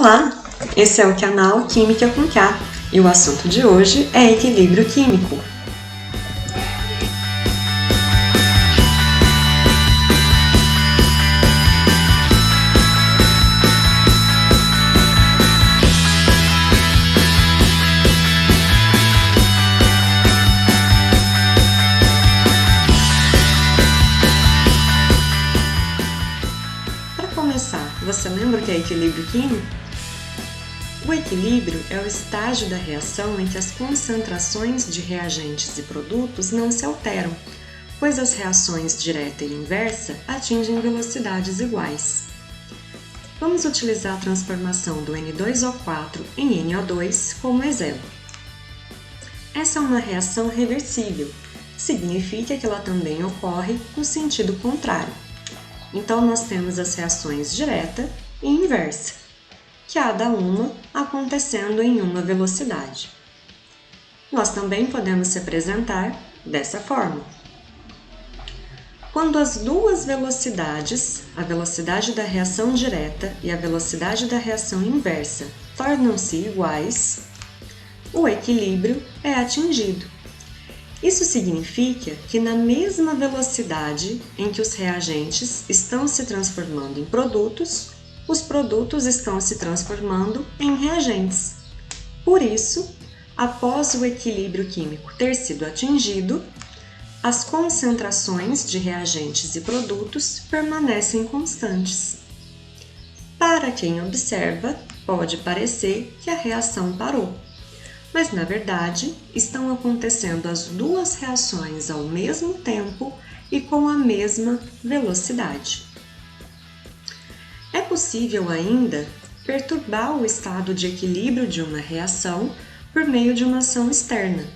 Olá, esse é o canal Química com K e o assunto de hoje é equilíbrio químico. Para começar, você lembra o que é equilíbrio químico? O equilíbrio é o estágio da reação em que as concentrações de reagentes e produtos não se alteram, pois as reações direta e inversa atingem velocidades iguais. Vamos utilizar a transformação do N2O4 em NO2 como exemplo. Essa é uma reação reversível, significa que ela também ocorre no sentido contrário. Então, nós temos as reações direta e inversa, cada uma acontecendo em uma velocidade. Nós também podemos representar dessa forma. Quando as duas velocidades, a velocidade da reação direta e a velocidade da reação inversa, tornam-se iguais, o equilíbrio é atingido. Isso significa que na mesma velocidade em que os reagentes estão se transformando em produtos, os produtos estão se transformando em reagentes. Por isso, após o equilíbrio químico ter sido atingido, as concentrações de reagentes e produtos permanecem constantes. Para quem observa, pode parecer que a reação parou, mas na verdade estão acontecendo as duas reações ao mesmo tempo e com a mesma velocidade. É possível ainda perturbar o estado de equilíbrio de uma reação por meio de uma ação externa.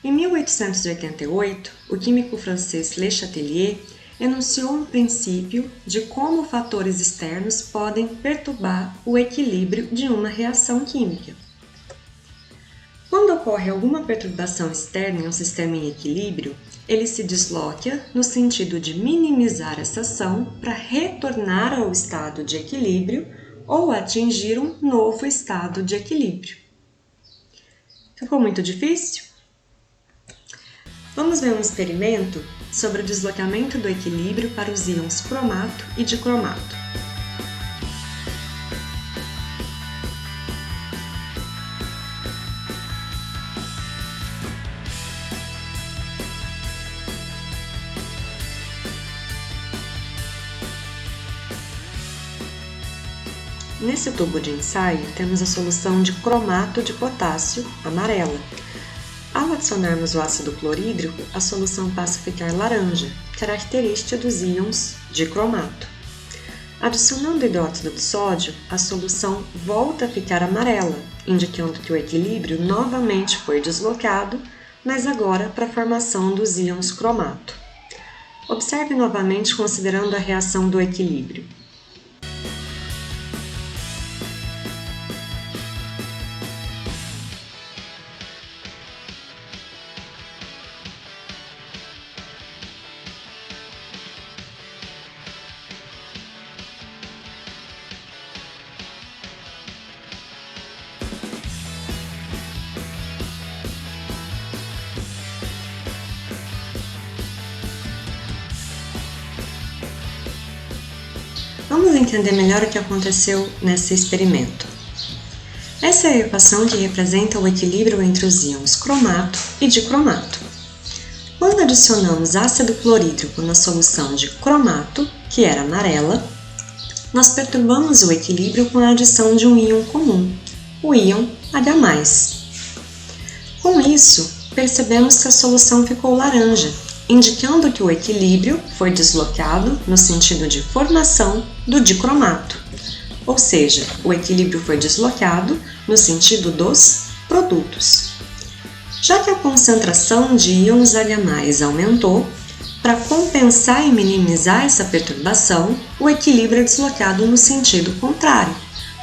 Em 1888, o químico francês Le Chatelier enunciou um princípio de como fatores externos podem perturbar o equilíbrio de uma reação química. Quando ocorre alguma perturbação externa em um sistema em equilíbrio, ele se desloca no sentido de minimizar essa ação para retornar ao estado de equilíbrio ou atingir um novo estado de equilíbrio. Ficou muito difícil? Vamos ver um experimento sobre o deslocamento do equilíbrio para os íons cromato e dicromato. Nesse tubo de ensaio, temos a solução de cromato de potássio, amarela. Ao adicionarmos o ácido clorídrico, a solução passa a ficar laranja, característica dos íons dicromato. Adicionando hidróxido de sódio, a solução volta a ficar amarela, indicando que o equilíbrio novamente foi deslocado, mas agora para a formação dos íons cromato. Observe novamente considerando a reação do equilíbrio. Vamos entender melhor o que aconteceu nesse experimento. Essa é a equação que representa o equilíbrio entre os íons cromato e dicromato. Quando adicionamos ácido clorídrico na solução de cromato, que era amarela, nós perturbamos o equilíbrio com a adição de um íon comum, o íon H+. Com isso, percebemos que a solução ficou laranja, indicando que o equilíbrio foi deslocado no sentido de formação do dicromato, ou seja, o equilíbrio foi deslocado no sentido dos produtos. Já que a concentração de íons H+ aumentou, para compensar e minimizar essa perturbação, o equilíbrio é deslocado no sentido contrário,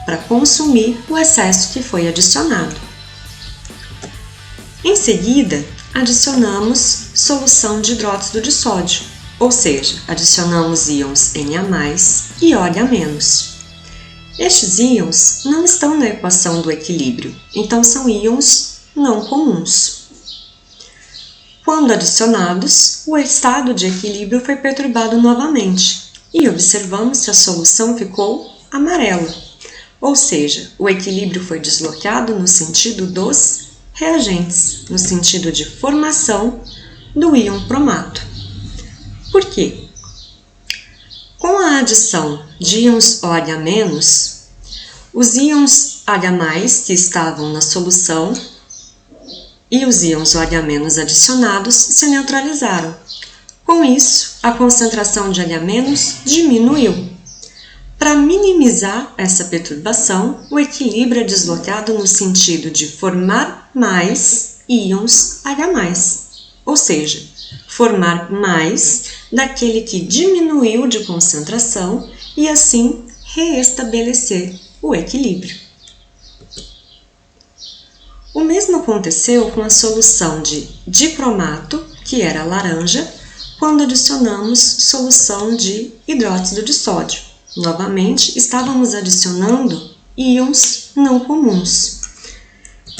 para consumir o excesso que foi adicionado. Em seguida, adicionamos solução de hidróxido de sódio, ou seja, adicionamos íons Na+, e OH-. Estes íons não estão na equação do equilíbrio, então são íons não comuns. Quando adicionados, o estado de equilíbrio foi perturbado novamente e observamos que a solução ficou amarela, ou seja, o equilíbrio foi deslocado no sentido dos reagentes, no sentido de formação do íon cromato. Por quê? Com a adição de íons OH-, os íons H+, que estavam na solução, e os íons OH- adicionados se neutralizaram. Com isso, a concentração de H- diminuiu. Para minimizar essa perturbação, o equilíbrio é deslocado no sentido de formar mais íons H+, ou seja, formar mais daquele que diminuiu de concentração e assim reestabelecer o equilíbrio. O mesmo aconteceu com a solução de dicromato, que era laranja, quando adicionamos solução de hidróxido de sódio. Novamente, estávamos adicionando íons não comuns.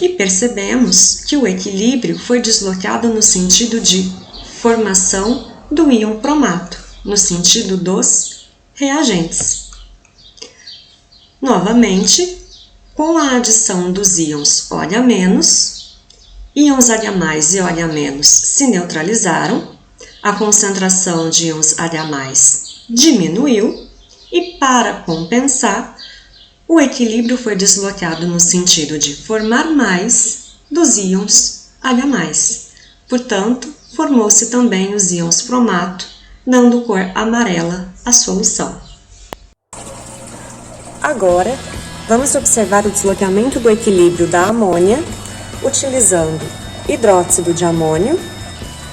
E percebemos que o equilíbrio foi deslocado no sentido de formação do íon cromato, no sentido dos reagentes. Novamente, com a adição dos íons OH-, íons H+ e OH- se neutralizaram, a concentração de íons H+ diminuiu e, para compensar, o equilíbrio foi deslocado no sentido de formar mais dos íons H+. Portanto, formou-se também os íons cromato, dando cor amarela à solução. Agora, vamos observar o deslocamento do equilíbrio da amônia utilizando hidróxido de amônio,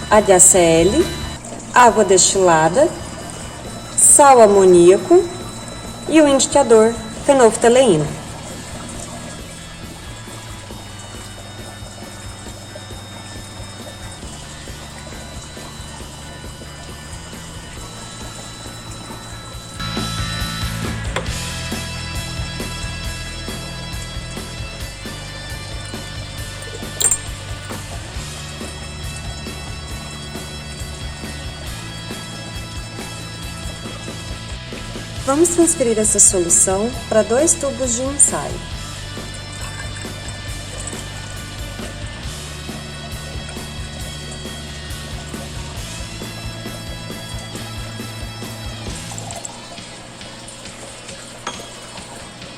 HCl, água destilada, sal amoníaco e o indicador fenolftaleína. Vamos transferir essa solução para 2 tubos de ensaio.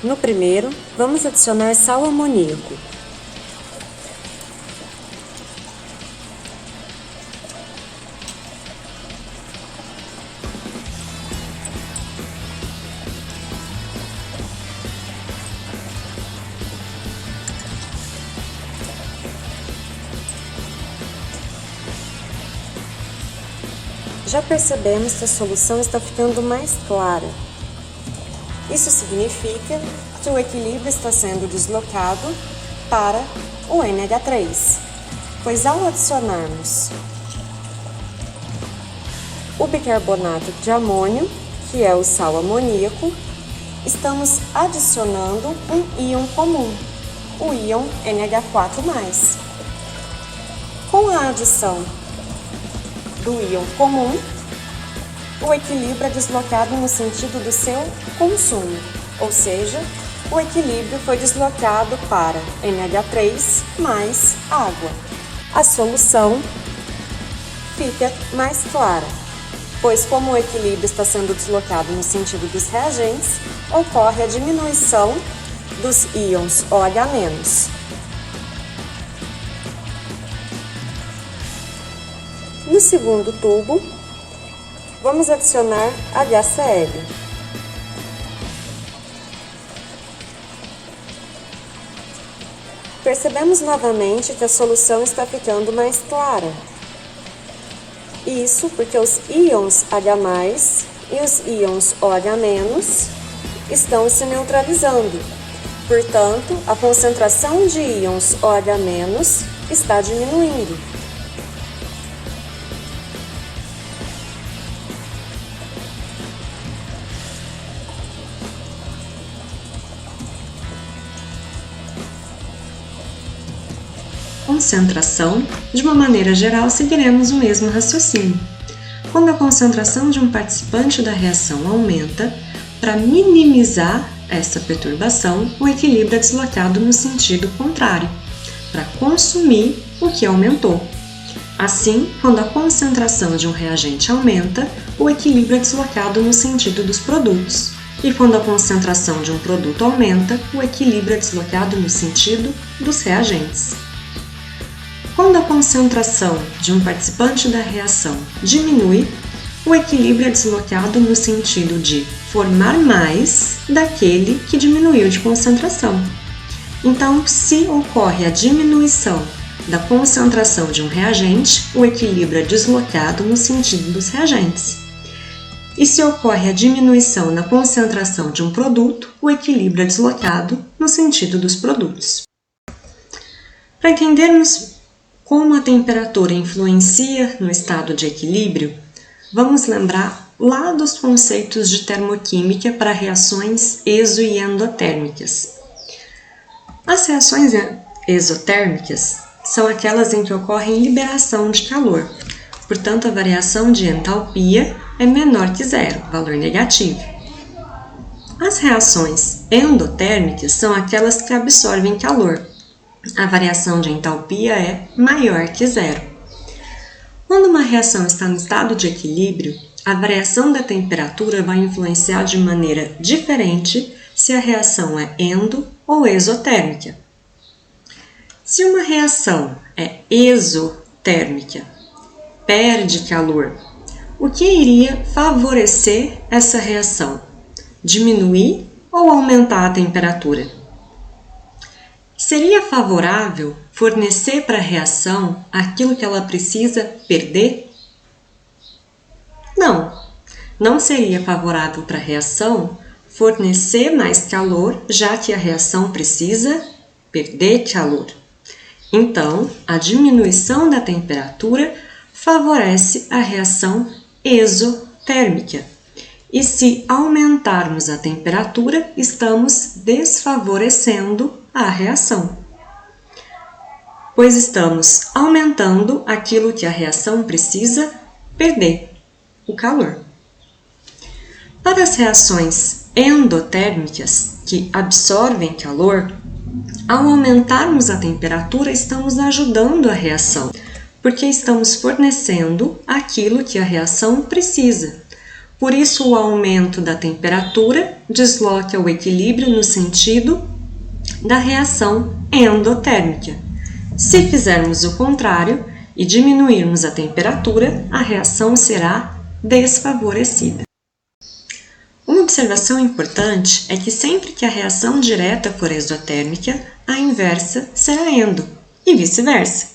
No primeiro, vamos adicionar sal amoníaco. Já percebemos que a solução está ficando mais clara. Isso significa que o equilíbrio está sendo deslocado para o NH3, pois ao adicionarmos o bicarbonato de amônio, que é o sal amoníaco, estamos adicionando um íon comum, o íon NH4+. Com a adição do íon comum, o equilíbrio é deslocado no sentido do seu consumo, ou seja, o equilíbrio foi deslocado para NH3 mais água. A solução fica mais clara, pois como o equilíbrio está sendo deslocado no sentido dos reagentes, ocorre a diminuição dos íons OH-. No segundo tubo, vamos adicionar HCl. Percebemos novamente que a solução está ficando mais clara. Isso porque os íons H+ e os íons OH- estão se neutralizando. Portanto, a concentração de íons OH- está diminuindo. concentração, de uma maneira geral, seguiremos o mesmo raciocínio. Quando a concentração de um participante da reação aumenta, para minimizar essa perturbação, o equilíbrio é deslocado no sentido contrário, para consumir o que aumentou. Assim, quando a concentração de um reagente aumenta, o equilíbrio é deslocado no sentido dos produtos. E quando a concentração de um produto aumenta, o equilíbrio é deslocado no sentido dos reagentes. Quando a concentração de um participante da reação diminui, o equilíbrio é deslocado no sentido de formar mais daquele que diminuiu de concentração. Então, se ocorre a diminuição da concentração de um reagente, o equilíbrio é deslocado no sentido dos reagentes. E se ocorre a diminuição na concentração de um produto, o equilíbrio é deslocado no sentido dos produtos. Para entendermos como a temperatura influencia no estado de equilíbrio, vamos lembrar lá dos conceitos de termoquímica para reações exo- e endotérmicas. As reações exotérmicas são aquelas em que ocorre liberação de calor, portanto a variação de entalpia é menor que zero, valor negativo. As reações endotérmicas são aquelas que absorvem calor, a variação de entalpia é maior que zero. Quando uma reação está no estado de equilíbrio, a variação da temperatura vai influenciar de maneira diferente se a reação é endo- ou exotérmica. Se uma reação é exotérmica, perde calor, o que iria favorecer essa reação? Diminuir ou aumentar a temperatura? Seria favorável fornecer para a reação aquilo que ela precisa perder? Não seria favorável para a reação fornecer mais calor, já que a reação precisa perder calor. Então, a diminuição da temperatura favorece a reação exotérmica. E se aumentarmos a temperatura, estamos desfavorecendo a reação, pois estamos aumentando aquilo que a reação precisa perder, o calor. Para as reações endotérmicas, que absorvem calor, ao aumentarmos a temperatura, estamos ajudando a reação, porque estamos fornecendo aquilo que a reação precisa. Por isso, o aumento da temperatura desloca o equilíbrio no sentido da reação endotérmica. Se fizermos o contrário e diminuirmos a temperatura, a reação será desfavorecida. Uma observação importante é que sempre que a reação direta for exotérmica, a inversa será endo, e vice-versa.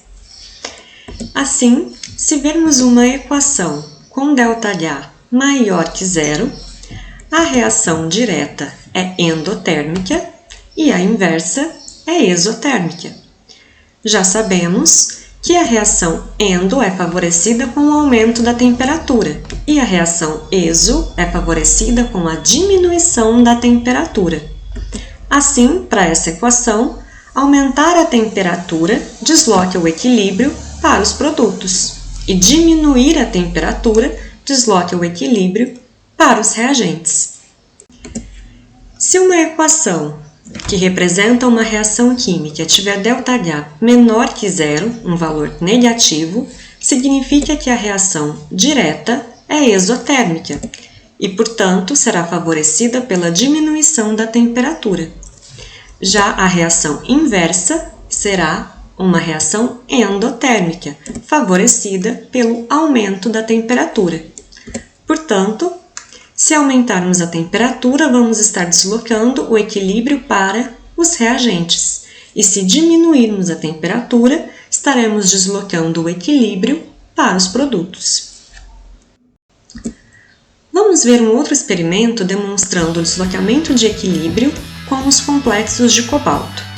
Assim, se vermos uma equação com ΔH maior que zero, a reação direta é endotérmica e a inversa é exotérmica. Já sabemos que a reação endo é favorecida com o aumento da temperatura e a reação exo é favorecida com a diminuição da temperatura. Assim, para essa equação, aumentar a temperatura desloca o equilíbrio para os produtos e diminuir a temperatura desloca o equilíbrio para os reagentes. Se uma equação que representa uma reação química tiver ΔH menor que zero, um valor negativo, significa que a reação direta é exotérmica e, portanto, será favorecida pela diminuição da temperatura. Já a reação inversa será uma reação endotérmica, favorecida pelo aumento da temperatura. Portanto, se aumentarmos a temperatura, vamos estar deslocando o equilíbrio para os reagentes. E se diminuirmos a temperatura, estaremos deslocando o equilíbrio para os produtos. Vamos ver um outro experimento demonstrando o deslocamento de equilíbrio com os complexos de cobalto.